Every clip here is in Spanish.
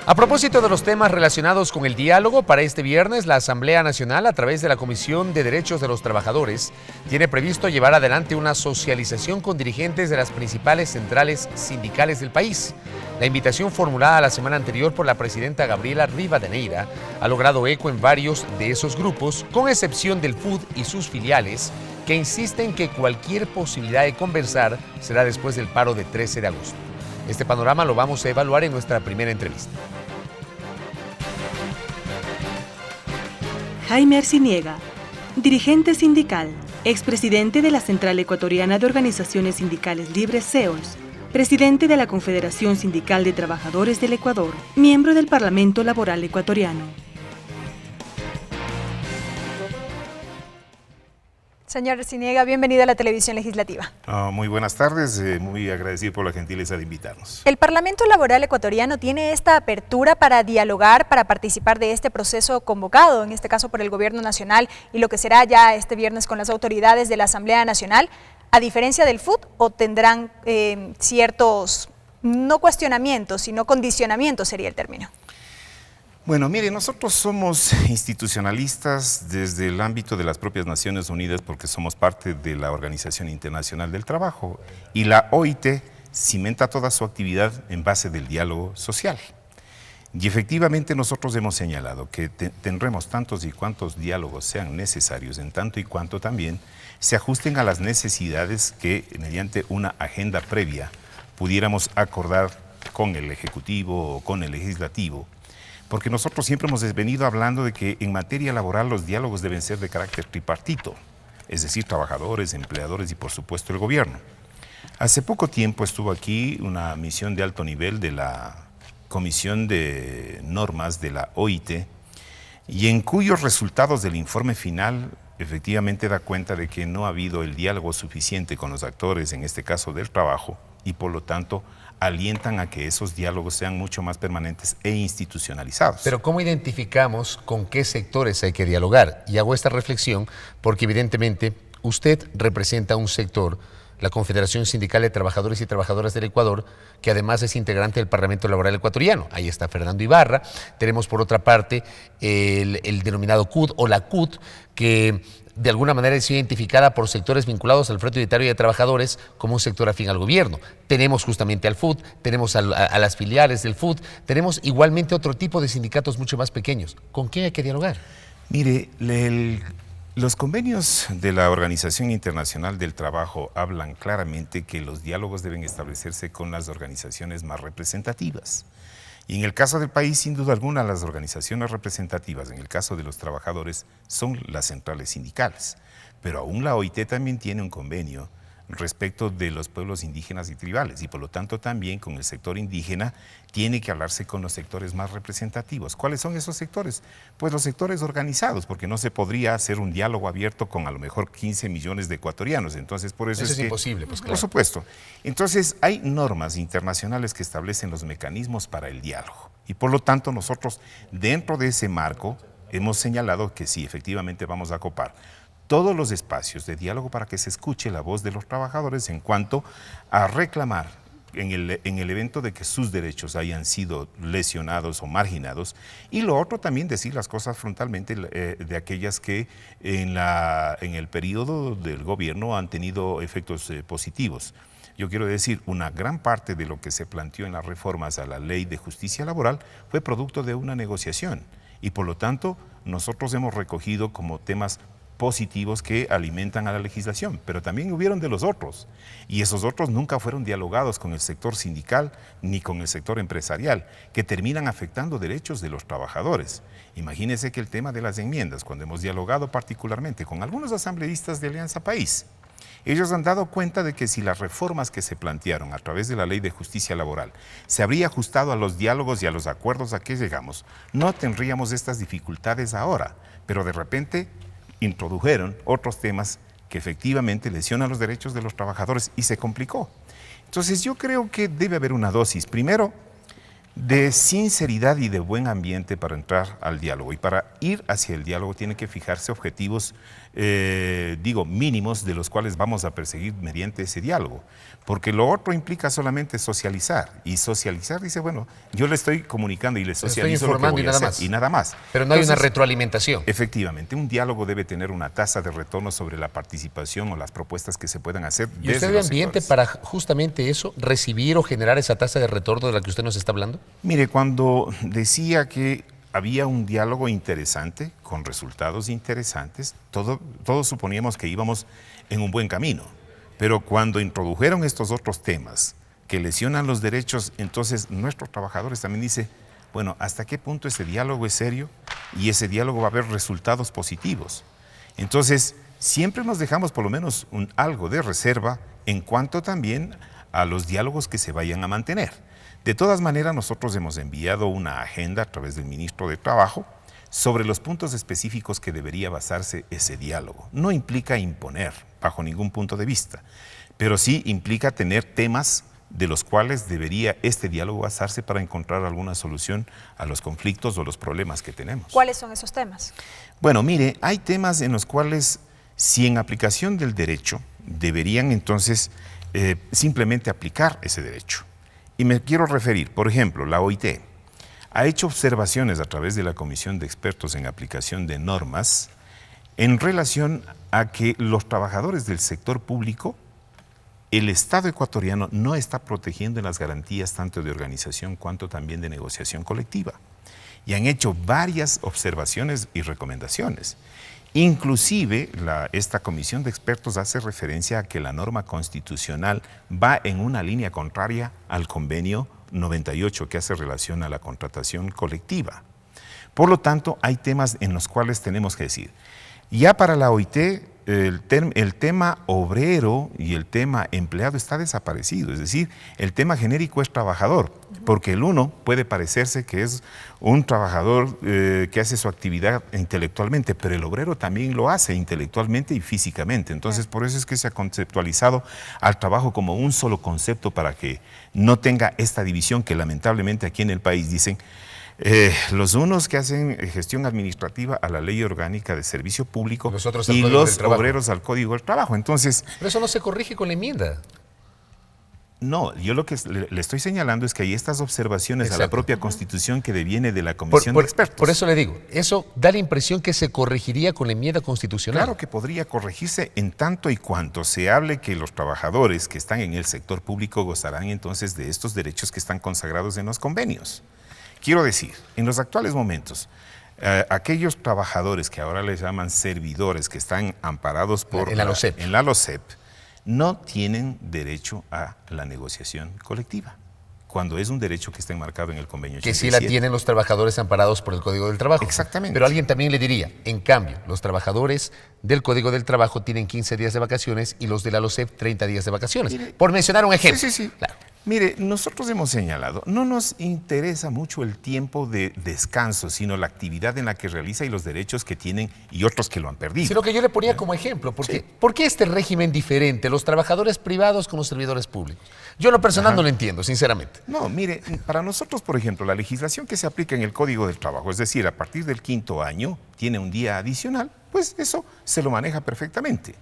A propósito de los temas relacionados con el diálogo, para este viernes la Asamblea Nacional, a través de la Comisión de Derechos de los Trabajadores, tiene previsto llevar adelante una socialización con dirigentes de las principales centrales sindicales del país. La invitación formulada la semana anterior por la presidenta Gabriela Rivadeneira ha logrado eco en varios de esos grupos, con excepción del FUD y sus filiales, que insisten que cualquier posibilidad de conversar será después del paro de 13 de agosto. Este panorama lo vamos a evaluar en nuestra primera entrevista. Jaime Arciniega, dirigente sindical, expresidente de la Central Ecuatoriana de Organizaciones Sindicales Libres, CEOLS, presidente de la Confederación Sindical de Trabajadores del Ecuador, miembro del Parlamento Laboral Ecuatoriano. Señor Arciniega, bienvenido a la Televisión Legislativa. Muy buenas tardes, muy agradecido por la gentileza de invitarnos. ¿El Parlamento Laboral Ecuatoriano tiene esta apertura para dialogar, para participar de este proceso convocado, en este caso por el Gobierno Nacional, y lo que será ya este viernes con las autoridades de la Asamblea Nacional, a diferencia del FUD, o tendrán ciertos, no cuestionamientos, sino condicionamientos sería el término? Bueno, mire, nosotros somos institucionalistas desde el ámbito de las propias Naciones Unidas porque somos parte de la Organización Internacional del Trabajo y la OIT cimenta toda su actividad en base del diálogo social. Y efectivamente nosotros hemos señalado que tendremos tantos y cuantos diálogos sean necesarios, en tanto y cuanto también se ajusten a las necesidades que mediante una agenda previa pudiéramos acordar con el Ejecutivo o con el Legislativo. Porque nosotros siempre hemos venido hablando de que en materia laboral los diálogos deben ser de carácter tripartito, es decir, trabajadores, empleadores y por supuesto el gobierno. Hace poco tiempo estuvo aquí una misión de alto nivel de la Comisión de Normas de la OIT y en cuyos resultados del informe final efectivamente da cuenta de que no ha habido el diálogo suficiente con los actores, en este caso del trabajo, y por lo tanto alientan a que esos diálogos sean mucho más permanentes e institucionalizados. Pero ¿cómo identificamos con qué sectores hay que dialogar? Y hago esta reflexión porque evidentemente usted representa un sector, la Confederación Sindical de Trabajadores y Trabajadoras del Ecuador, que además es integrante del Parlamento Laboral Ecuatoriano. Ahí está Fernando Ibarra. Tenemos por otra parte el denominado CUT o la CUT, que de alguna manera es identificada por sectores vinculados al Frente Unitario de Trabajadores como un sector afín al gobierno. Tenemos justamente al FUD, tenemos a las filiales del FUD, tenemos igualmente otro tipo de sindicatos mucho más pequeños. ¿Con quién hay que dialogar? Mire, los convenios de la Organización Internacional del Trabajo hablan claramente que los diálogos deben establecerse con las organizaciones más representativas. Y en el caso del país, sin duda alguna, las organizaciones representativas, en el caso de los trabajadores, son las centrales sindicales. Pero aún la OIT también tiene un convenio respecto de los pueblos indígenas y tribales y por lo tanto también con el sector indígena tiene que hablarse con los sectores más representativos. ¿Cuáles son esos sectores? Pues los sectores organizados, porque no se podría hacer un diálogo abierto con a lo mejor 15 millones de ecuatorianos. Entonces, por eso es imposible, pues claro. Por supuesto. Entonces, hay normas internacionales que establecen los mecanismos para el diálogo y por lo tanto nosotros dentro de ese marco hemos señalado que sí, efectivamente vamos a copar todos los espacios de diálogo para que se escuche la voz de los trabajadores en cuanto a reclamar en el evento de que sus derechos hayan sido lesionados o marginados, y lo otro también decir las cosas frontalmente de aquellas que en el periodo del gobierno han tenido efectos positivos. Yo quiero decir, una gran parte de lo que se planteó en las reformas a la Ley de Justicia Laboral fue producto de una negociación y por lo tanto nosotros hemos recogido como temas positivos que alimentan a la legislación, pero también hubieron de los otros, y esos otros nunca fueron dialogados con el sector sindical ni con el sector empresarial, que terminan afectando derechos de los trabajadores. Imagínense que el tema de las enmiendas, cuando hemos dialogado particularmente con algunos asambleístas de Alianza País, ellos han dado cuenta de que si las reformas que se plantearon a través de la Ley de Justicia Laboral se habría ajustado a los diálogos y a los acuerdos a que llegamos, no tendríamos estas dificultades ahora, pero de repente introdujeron otros temas que efectivamente lesionan los derechos de los trabajadores y se complicó. Entonces yo creo que debe haber una dosis. Primero, de sinceridad y de buen ambiente para entrar al diálogo. Y para ir hacia el diálogo tiene que fijarse objetivos, mínimos, de los cuales vamos a perseguir mediante ese diálogo. Porque lo otro implica solamente socializar. Y socializar dice, bueno, yo le estoy comunicando y le socializo lo que voy a hacer, y nada más. Pero no hay una retroalimentación. Efectivamente, un diálogo debe tener una tasa de retorno sobre la participación o las propuestas que se puedan hacer. ¿Y usted ve ambiente para justamente eso, recibir o generar esa tasa de retorno de la que usted nos está hablando? Mire, cuando decía que había un diálogo interesante, con resultados interesantes, todos suponíamos que íbamos en un buen camino. Pero cuando introdujeron estos otros temas que lesionan los derechos, entonces nuestros trabajadores también dicen, bueno, ¿hasta qué punto ese diálogo es serio? Y ese diálogo va a haber resultados positivos. Entonces, siempre nos dejamos por lo menos algo de reserva en cuanto también a los diálogos que se vayan a mantener. De todas maneras, nosotros hemos enviado una agenda a través del ministro de Trabajo sobre los puntos específicos que debería basarse ese diálogo. No implica imponer bajo ningún punto de vista, pero sí implica tener temas de los cuales debería este diálogo basarse para encontrar alguna solución a los conflictos o los problemas que tenemos. ¿Cuáles son esos temas? Bueno, mire, hay temas en los cuales, si en aplicación del derecho, deberían entonces simplemente aplicar ese derecho. Y me quiero referir, por ejemplo, la OIT ha hecho observaciones a través de la Comisión de Expertos en Aplicación de Normas en relación a que los trabajadores del sector público, el Estado ecuatoriano no está protegiendo en las garantías tanto de organización cuanto también de negociación colectiva. Y han hecho varias observaciones y recomendaciones. Inclusive, esta comisión de expertos hace referencia a que la norma constitucional va en una línea contraria al convenio 98 que hace relación a la contratación colectiva. Por lo tanto, hay temas en los cuales tenemos que decir, ya para la OIT el tema obrero y el tema empleado está desaparecido, es decir, el tema genérico es trabajador, porque el uno puede parecerse que es un trabajador que hace su actividad intelectualmente, pero el obrero también lo hace intelectualmente y físicamente. Entonces, por eso es que se ha conceptualizado al trabajo como un solo concepto para que no tenga esta división que lamentablemente aquí en el país dicen los unos que hacen gestión administrativa a la Ley Orgánica de Servicio Público y los obreros al Código del Trabajo. Entonces, pero eso no se corrige con la enmienda. No, yo lo que le estoy señalando es que hay estas observaciones a la propia Constitución que deviene de la Comisión de Expertos. Por eso le digo, eso da la impresión que se corregiría con la enmienda constitucional. Claro que podría corregirse en tanto y cuanto se hable que los trabajadores que están en el sector público gozarán entonces de estos derechos que están consagrados en los convenios. Quiero decir, en los actuales momentos, aquellos trabajadores que ahora les llaman servidores, que están amparados por en la LOCEP, no tienen derecho a la negociación colectiva, cuando es un derecho que está enmarcado en el convenio 87. Que sí la tienen los trabajadores amparados por el Código del Trabajo. Exactamente. Pero alguien también le diría, en cambio, los trabajadores del Código del Trabajo tienen 15 días de vacaciones y los de la LOCEP 30 días de vacaciones. Mire, por mencionar un ejemplo. Sí. Claro. Mire, nosotros hemos señalado, no nos interesa mucho el tiempo de descanso, sino la actividad en la que realiza y los derechos que tienen y otros que lo han perdido. Sino que yo le ponía como ejemplo, porque ¿por qué este régimen diferente, los trabajadores privados con los servidores públicos? Yo en lo personal no lo entiendo, sinceramente. No, mire, para nosotros, por ejemplo, la legislación que se aplica en el Código del Trabajo, es decir, a partir del 5º año, tiene un día adicional, pues eso se lo maneja perfectamente.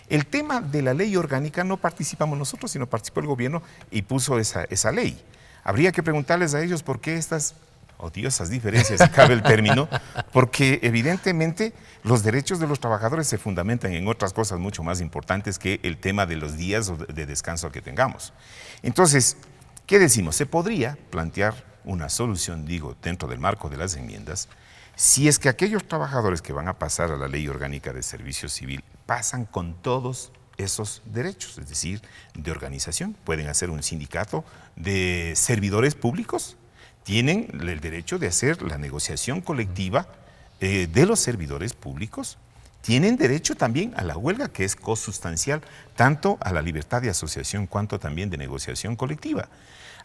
El tema de la ley orgánica no participamos nosotros, sino participó el gobierno y puso esa ley. Habría que preguntarles a ellos por qué estas odiosas diferencias, si cabe el término, porque evidentemente los derechos de los trabajadores se fundamentan en otras cosas mucho más importantes que el tema de los días de descanso que tengamos. Entonces, ¿qué decimos? Se podría plantear una solución, dentro del marco de las enmiendas, si es que aquellos trabajadores que van a pasar a la Ley Orgánica de Servicio Civil pasan con todos esos derechos, es decir, de organización, pueden hacer un sindicato de servidores públicos, tienen el derecho de hacer la negociación colectiva de los servidores públicos, tienen derecho también a la huelga, que es consustancial tanto a la libertad de asociación cuanto también de negociación colectiva.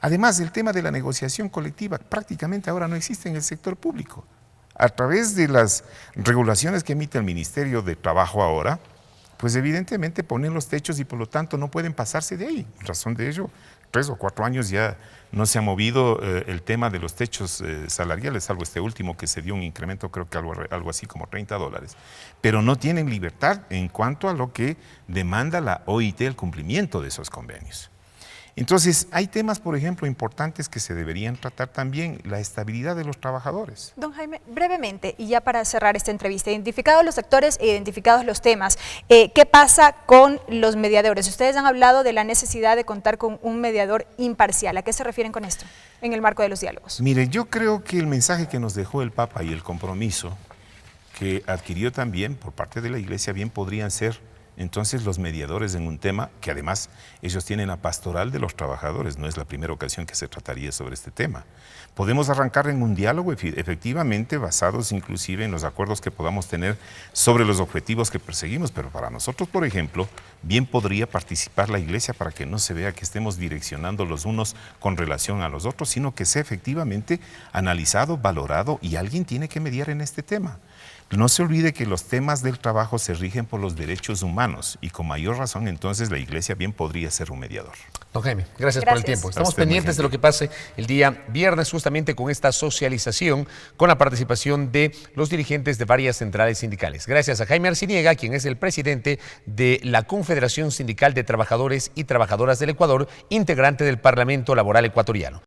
Además, el tema de la negociación colectiva prácticamente ahora no existe en el sector público. A través de las regulaciones que emite el Ministerio de Trabajo ahora, pues evidentemente ponen los techos y por lo tanto no pueden pasarse de ahí. En razón de ello, 3 o 4 años ya no se ha movido el tema de los techos salariales, salvo este último que se dio un incremento, creo que algo así como $30. Pero no tienen libertad en cuanto a lo que demanda la OIT, el cumplimiento de esos convenios. Entonces, hay temas, por ejemplo, importantes que se deberían tratar también, la estabilidad de los trabajadores. Don Jaime, brevemente, y ya para cerrar esta entrevista, identificados los sectores e identificados los temas, ¿qué pasa con los mediadores? Ustedes han hablado de la necesidad de contar con un mediador imparcial. ¿A qué se refieren con esto en el marco de los diálogos? Mire, yo creo que el mensaje que nos dejó el Papa y el compromiso que adquirió también por parte de la Iglesia bien podrían ser entonces los mediadores en un tema que además ellos tienen la pastoral de los trabajadores, no es la primera ocasión que se trataría sobre este tema. Podemos arrancar en un diálogo efectivamente basados inclusive en los acuerdos que podamos tener sobre los objetivos que perseguimos, pero para nosotros, por ejemplo, bien podría participar la Iglesia para que no se vea que estemos direccionando los unos con relación a los otros, sino que sea efectivamente analizado, valorado y alguien tiene que mediar en este tema. No se olvide que los temas del trabajo se rigen por los derechos humanos y con mayor razón entonces la Iglesia bien podría ser un mediador. Don Jaime, gracias por el tiempo. Estamos pendientes de lo que pase el día viernes justamente con esta socialización con la participación de los dirigentes de varias centrales sindicales. Gracias a Jaime Arciniega, quien es el presidente de la Confederación Sindical de Trabajadores y Trabajadoras del Ecuador, integrante del Parlamento Laboral Ecuatoriano.